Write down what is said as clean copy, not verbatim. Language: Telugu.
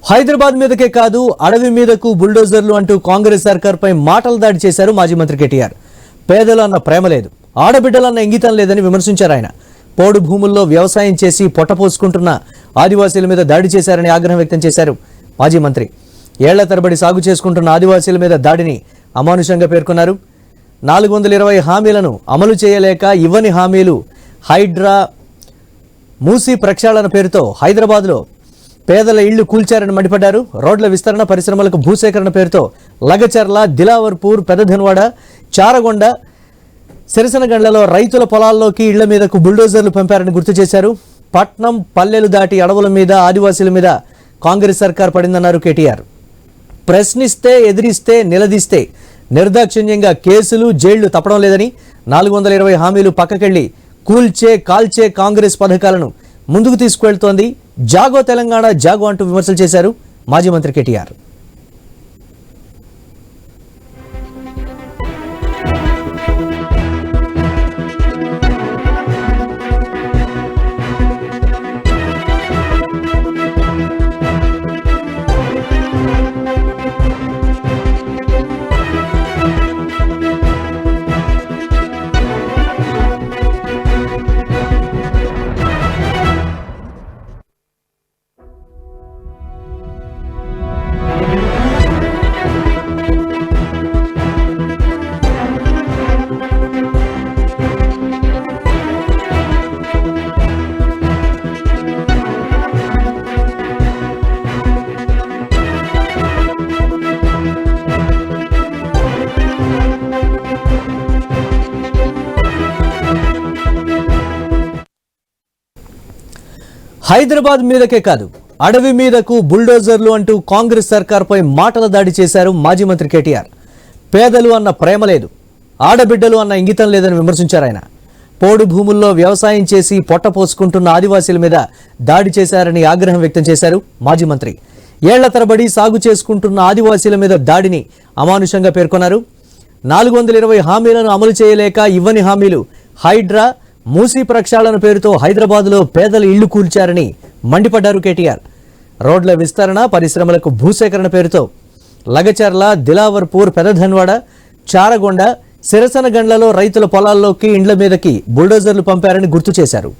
హైదరాబాద్ మీదకే కాదు అడవి మీదకు బుల్డోజర్లు అంటూ కాంగ్రెస్ సర్కార్పై మాటలు దాడి చేశారు మాజీ మంత్రి కేటీఆర్. పేదలు అన్న ప్రేమ లేదు, ఆడబిడ్డలన్న ఇంగితం లేదని విమర్శించారు ఆయన. పోడు భూముల్లో వ్యవసాయం చేసి పొట్టపోసుకుంటున్న ఆదివాసీల మీద దాడి చేశారని ఆగ్రహం వ్యక్తం చేశారు మాజీ మంత్రి. ఏళ్ల తరబడి సాగు చేసుకుంటున్న ఆదివాసీల మీద దాడిని అమానుషంగా పేర్కొన్నారు. 420 హామీలను అమలు చేయలేక ఇవ్వని హామీలు, హైడ్రా, మూసీ ప్రక్షాళన పేరుతో హైదరాబాద్లో పేదల ఇళ్లు కూల్చారని మండిపడ్డారు. రోడ్ల విస్తరణ, పరిశ్రమలకు భూసేకరణ పేరుతో లగచర్ల, దిలావర్పూర్, పెదధన్వాడ, చారగొండ, సిరసనగండ్లలో రైతుల పొలాల్లోకి ఇళ్ల మీదకు బుల్డోజర్లు పంపారని గుర్తు చేశారు. పట్నం, పల్లెలు దాటి అడవుల మీద ఆదివాసీల మీద కాంగ్రెస్ సర్కార్ పడిందన్నారు కేటీఆర్. ప్రశ్నిస్తే, ఎదిరిస్తే, నిలదీస్తే నిర్దాక్షిణ్యంగా కేసులు, జైళ్లు తప్పడం లేదని, 420 హామీలు పక్కకెళ్లి కూల్చే, కాల్చే కాంగ్రెస్ పథకాలను ముందుకు తీసుకువెళ్తోంది. జాగో తెలంగాణ, జాగో అంటూ విమర్శలు చేశారు మాజీ మంత్రి కేటీఆర్. హైదరాబాద్ మీదకే కాదు అడవి మీదకు బుల్డోజర్లు అంటూ కాంగ్రెస్ సర్కార్పై మాటల దాడి చేశారు మాజీ మంత్రి కేటీఆర్. పేదలు అన్న ప్రేమ లేదు, ఆడబిడ్డలు అన్న ఇంగితం లేదని విమర్శించారు ఆయన. పోడు భూముల్లో వ్యవసాయం చేసి పొట్టపోసుకుంటున్న ఆదివాసీల మీద దాడి చేశారని ఆగ్రహం వ్యక్తం చేశారు మాజీ మంత్రి. ఏళ్ల తరబడి సాగు చేసుకుంటున్న ఆదివాసీల మీద దాడిని అమానుషంగా పేర్కొన్నారు. 420 హామీలను అమలు చేయలేక ఇవ్వని హామీలు, హైడ్రా, మూసీ ప్రక్షాళన పేరుతో హైదరాబాద్లో పేదల ఇళ్లు కూల్చారని మండిపడ్డారు కేటీఆర్. రోడ్ల విస్తరణ, పరిశ్రమలకు భూసేకరణ పేరుతో లగచర్ల, దిలావర్పూర్, పెదధన్వాడ, చారగొండ, సిరసనగండ్లలో రైతుల పొలాల్లోకి, ఇండ్ల మీదకి బుల్డోజర్లు పంపారని గుర్తు చేశారు.